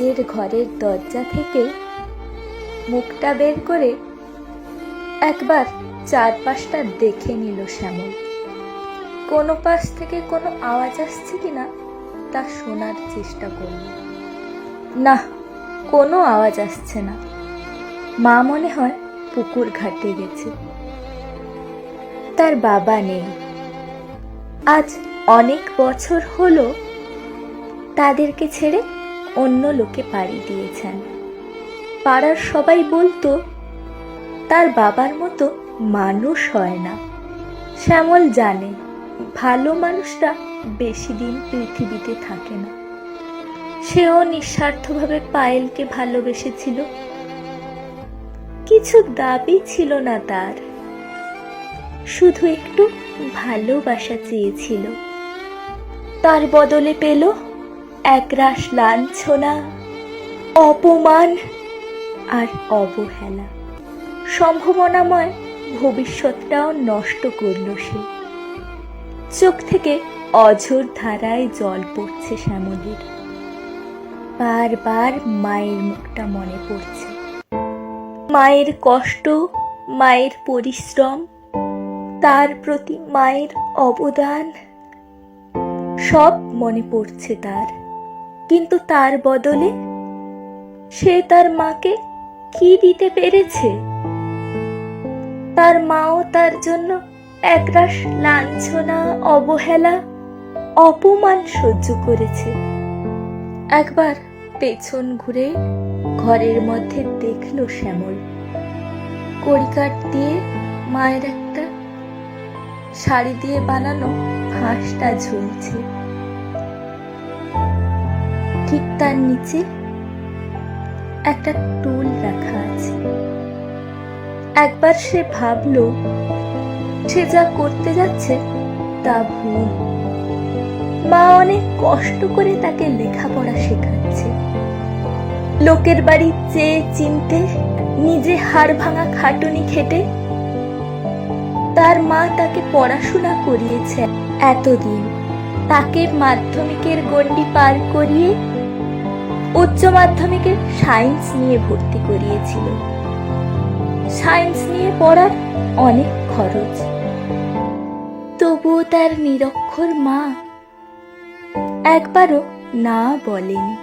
নিজের ঘরের দরজা থেকে মুখটা বের করে একবার চারপাশটা দেখে নিল শ্যামল। কোনো পাশ থেকে কোনো আওয়াজ আসছে কিনা তা শোনার চেষ্টা করল। না, কোনো আওয়াজ আসছে না। মা মনে হয় পুকুর ঘাটে গেছে। তার বাবা নেই। আজ অনেক বছর হলো তাদেরকে ছেড়ে অন্য লোকে পাড়ি দিয়েছেন। পাড়ার সবাই বলতো তার বাবার মতো মানুষ হয় না। শ্যামল জানে ভালো মানুষরা বেশি দিন পৃথিবীতে থাকে না। সেও নিঃস্বার্থভাবে পায়েলকে ভালোবেসেছিল। কিছু দাবি ছিল না তার, শুধু একটু ভালোবাসা চেয়েছিল। তার বদলে পেল একরাশ লাঞ্ছনা, অপমান আর অবহেলা। সম্ভাবনাময় ভবিষ্যৎটাও নষ্ট করল সে। চোখ থেকে অঝোর ধারায় জল পড়ছে শ্যামলের। বারবার মায়ের মুখটা মনে পড়ছে। মায়ের কষ্ট, মায়ের পরিশ্রম, তার প্রতি মায়ের অবদান সব মনে পড়ছে তার। কিন্তু তার বদলে সে তার মাকে কি দিতে পেরেছে? তার মাও তার জন্য একরাশ লাঞ্ছনা, অবহেলা, অপমান সহ্য করেছে। একবার পেছন ঘুরে ঘরের মধ্যে দেখলো শ্যামল কড়িকাঠ দিয়ে মায়ের একটা শাড়ি দিয়ে বানানো হাঁসটা ঝুলছে। ঠিক তার নিচে একটা টুল রাখা আছে। একবার সে ভাবলো সে যা করতে যাচ্ছে তা ভুল। মা অনেক কষ্ট করে তাকে লেখাপড়া শেখাচ্ছে। লোকের বাড়ি চেয়ে চিনতে নিজে হাড় ভাঙা খাটুনি খেটে তার মা তাকে পড়াশোনা করিয়েছে এতদিন। তাকে মাধ্যমিকের গণ্ডি পার করিয়ে উচ্চ মাধ্যমিকে সায়েন্স নিয়ে ভর্তি করিয়েছিল। সায়েন্স নিয়ে পড়ার অনেক খরচ। তবুও তার নিরক্ষর মা একবারও না বলেনি।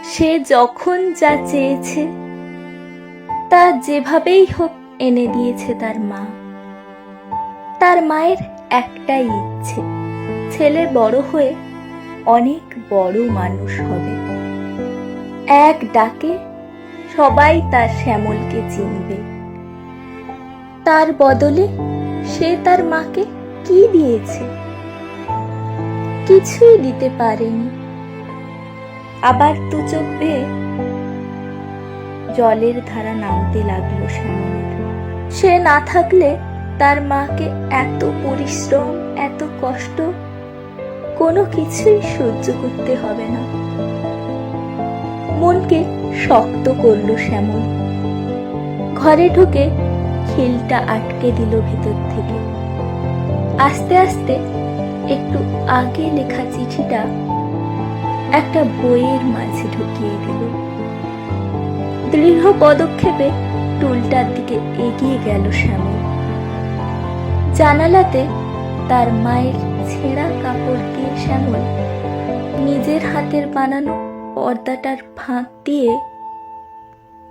সে যখন যা চেয়েছে তা যেভাবেই হোক এনে দিয়েছে তার মা। তার মায়ের একটাই ইচ্ছে, ছেলে বড় হয়ে অনেক বড় মানুষ হবে। এক ডাকে সবাই তার শ্যামলকে চিনবে। তার বদলে সে তার মাকে কি দিয়েছে? কিছুই দিতে পারেনি। আবার দু চোখ বেয়ে জলের ধারা নামতে লাগলো শ্যামলের। সে না থাকলে তার মাকে এত পরিশ্রম, এত কষ্ট কোনো কিছুই সহ্য করতে হবে না। মনকে শক্ত করল শ্যামল। ঘরে ঢুকে খিলটা আটকে দিল ভেতর থেকে। আস্তে আস্তে একটু আগে লেখা চিঠিটা একটা বইয়ের মাঝে ঢুকিয়ে দিল। দৃঢ় পদক্ষেপে টুলটার দিকে এগিয়ে গেল শ্যামল। জানালাতে তার মায়ের ছেঁড়া কাপড় দিয়ে শ্যামল নিজের হাতের বানানো পর্দাটার ফাঁক দিয়ে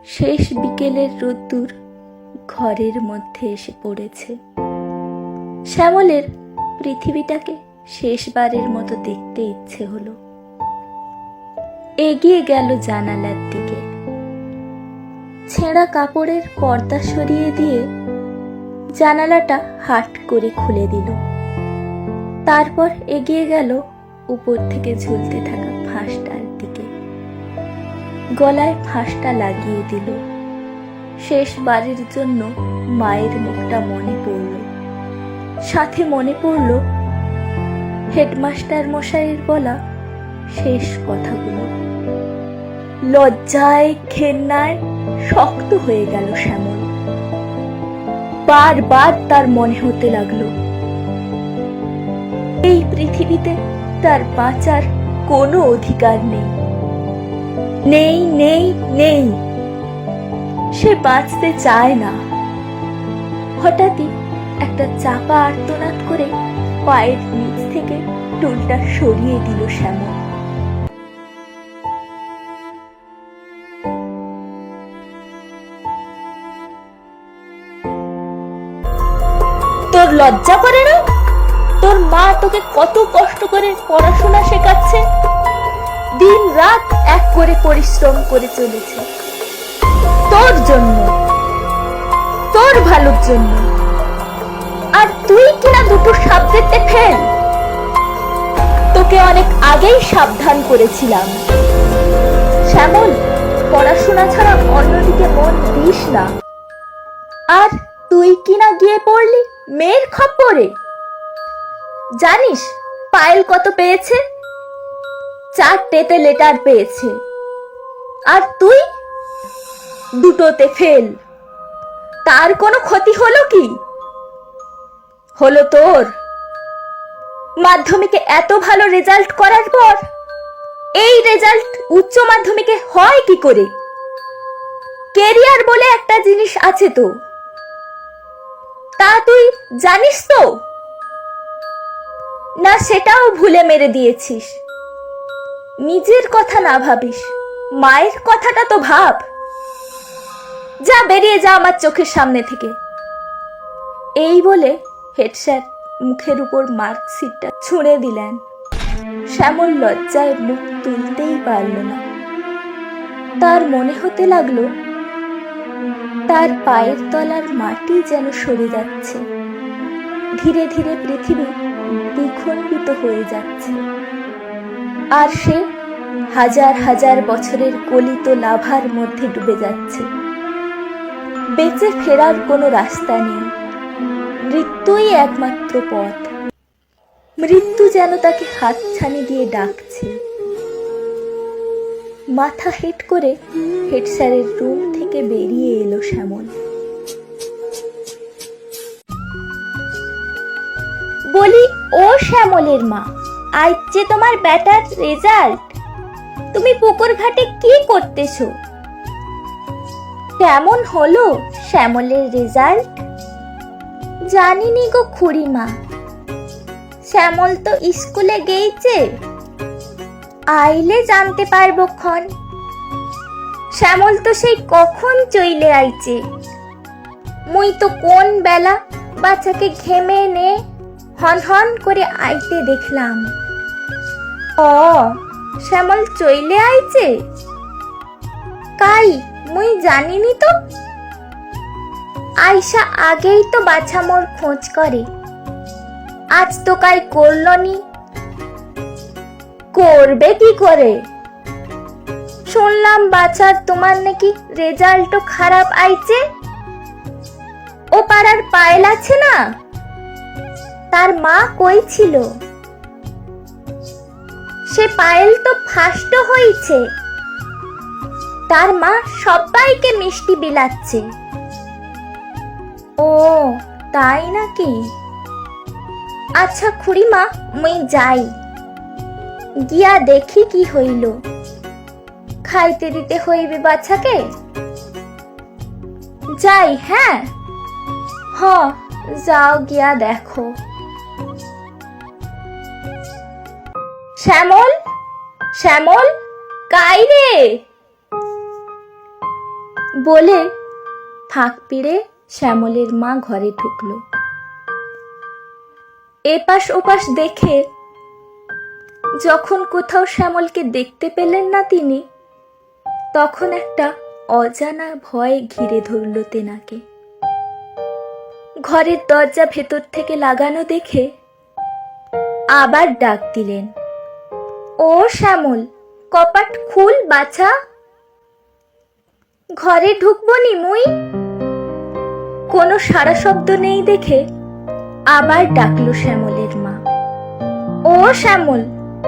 শেষ বিকেলের রোদ্দুর ঘরের মধ্যে এসে পড়েছে। শ্যামলের পৃথিবীটাকে শেষবারের মতো দেখতে ইচ্ছে হলো। এগিয়ে গেল জানালার দিকে। ছেঁড়া কাপড়ের পর্দা সরিয়ে দিয়ে জানালাটা হাট করে খুলে দিল। তারপর এগিয়ে গেল উপর থেকে ঝুলতে থাকা ফাঁসটার দিকে। গলায় ফাঁসটা লাগিয়ে দিল। শেষবারের জন্য মায়ের মুখটা মনে পড়ল। সাথে মনে পড়ল হেডমাস্টার মশাইয়ের বলা শেষ কথাগুলো। লজ্জায় ঘেন্নায় শক্ত হয়ে গেল শ্যামল। বারবার তার মনে হতে লাগলো এই পৃথিবীতে তার বাঁচার কোনো অধিকার নেই। নেই নেই নেই, সে বাঁচতে চায় না। হঠাৎই একটা চাপা আর্তনাদ করে পায়ের নিচ থেকে টুলটা সরিয়ে দিল শ্যামল। তোর লজ্জা করে না? তোর মা তোকে কত কষ্ট করে পড়াশোনা শেখাচ্ছে, দিন রাত এক করে পরিশ্রম করে চলেছে তোর জন্য, তোর ভালোর জন্য। আর তুই কিনা দুটো সাবজেক্টে ফেল। তোকে অনেক আগেই সাবধান করেছিলাম, শ্যামল পড়াশোনা ছাড়া অন্যদিকে মন দিস না। আর তুই কিনা গিয়ে পড়লি মেয়ের খপ্পরে। জানিস পায়েল কত পেয়েছে? 4টেতে লেটার পেয়েছে, আর তুই 2টোতে ফেল। তার কোনো ক্ষতি হলো কি? হলো তোর। মাধ্যমিকে এত ভালো রেজাল্ট করার পর এই রেজাল্ট উচ্চ মাধ্যমিকে হয় কি করে? কেরিয়ার বলে একটা জিনিস আছে তো, তা তুই জানিস তো? না সেটাও ভুলে মেরে দিয়েছিস। নিজের কথা না ভাবিস, মায়ের কথাটা তো ভাব। যা, বেরিয়ে যা আমার চোখের সামনে থেকে। এই বলে হেড স্যার মুখের উপর মার্কশিটটা ছুঁড়ে দিলেন। শ্যামল লজ্জায় মুখ তুলতেই পারল না। তার মনে হতে লাগলো তার পায়ের তলার মাটি যেন সরে যাচ্ছে, ধীরে ধীরে পৃথিবী দ্বিখণ্ডিত হয়ে যাচ্ছে, আর সে হাজার হাজার বছরের গলিত লাভার মধ্যে ডুবে যাচ্ছে। বেঁচে ফেরার কোনো রাস্তা নেই, মৃত্যুই একমাত্র পথ। মৃত্যু যেন তাকে হাতছানি দিয়ে ডাকছে। মাথা হেঁট করে হেড স্যারের রুম থেকে বেরিয়ে এলো শ্যামল। বলি, ও শ্যামলের মা, আজ যে তোমার বেটার রেজাল্ট, তুমি পুকুর ঘাটে কি করতেছো? কেমন হলো শ্যামলের রেজাল্ট? জানিনি গো খুড়িমা, শ্যামল তো স্কুলে গেইছে, আইলে জানতে পারবো ক্ষণ। শ্যামল তো সেই কখন চইলে আইছে, মুই তো কোন বেলা বাচ্চাকে ঘেমে নে হন হন করে আইতে দেখলাম। ও, শ্যামল চইলে আইছে? কাই, মুই জানিনি তো। আয়সা আগেই তো বাছা মোর খোঁজ করে, আজ তো কাই করলনি। করবে কি করে? শুনলাম বাছার তোমার নাকি রেজাল্টও খারাপ আইছে। ও পাড়ার পায়েল আছে না, তার মা কইছিল সে পায়েল তো ফার্স্ট হয়েছে, তার মা সবাইকে মিষ্টি বিলাচ্ছে। ও তাই নাকি? আচ্ছা খুড়িমা, মুই যাই, গিয়া দেখি কি হইল। খাইতে দিতে হইবে বাচ্চাকে। যাই, হ্যাঁ। হ, যাও গিয়া দেখো। শ্যামল, শ্যামল, কাই রে? বলে ফাঁক পিড়ে শ্যামলের মা ঘরে ঢুকলো। এপাশ ওপাশ দেখে যখন কোথাও শ্যামলকে দেখতে পেলেন না তিনি, তখন একটা অজানা ভয় ঘিরে ধরল তেনাকে। ঘরের দরজা ভেতর থেকে লাগানো দেখে আবার ডাক দিলেন, ও শ্যামল, কপাট খুল বাছা, ঘরে ঢুকবো নি মুই। কোনো সাড়া শব্দ নেই দেখে আবার ডাকলো শ্যামলের মা, ও শ্যামল,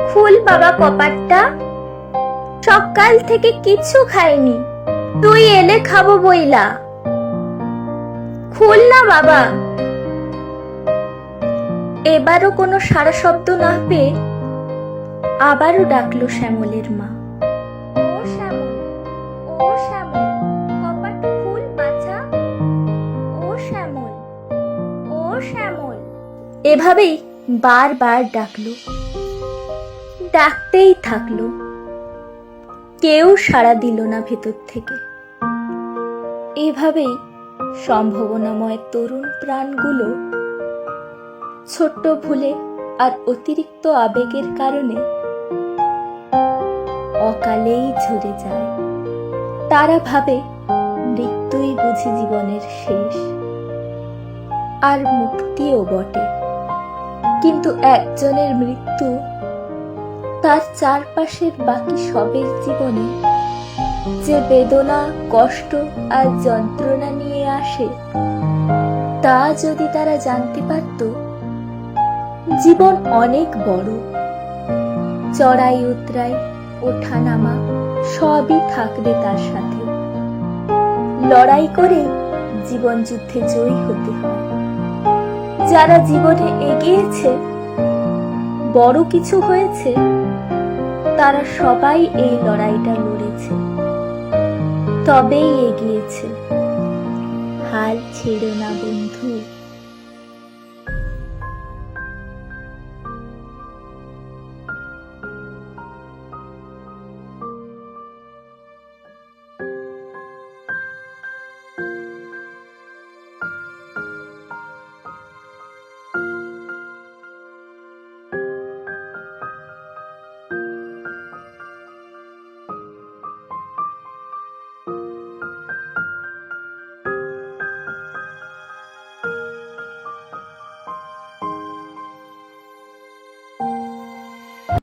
খুল বাবা কপাটটা, সকাল থেকে কিছু খাইনি, তুই এলে খাবো বইলা, খুল না বাবা। এবারও কোনো সাড়া শব্দ না পেয়ে আবারও ডাকলো শ্যামলের মা, ও এভাবেই বারবার ডাকলো, ডাকতেই থাকলো। কেউ সাড়া দিল না ভেতর থেকে। এভাবেই সম্ভাবনাময় তরুণ প্রাণগুলো ছোট্ট ভুলে আর অতিরিক্ত আবেগের কারণে অকালেই ঝরে যায়। তারা ভাবে মৃত্যুই বুঝি জীবনের শেষ, আর মুক্তিও বটে। কিন্তু একজনের মৃত্যু তার চারপাশের বাকি সবের জীবনে যে বেদনা, কষ্ট আর যন্ত্রণা নিয়ে আসে, তা যদি তারা জানতে পারত। জীবন অনেক বড়, চড়াই উতরাই, ওঠানামা সবই থাকবে তার সাথে। লড়াই করে জীবন যুদ্ধে জয়ী হতে হয়। যারা জীবনে এগিয়েছে, বড় কিছু হয়েছে, তারা সবাই এই লড়াইটা লড়েছে, তবেই এগিয়েছে। হাল ছেড়ো না বন্ধু।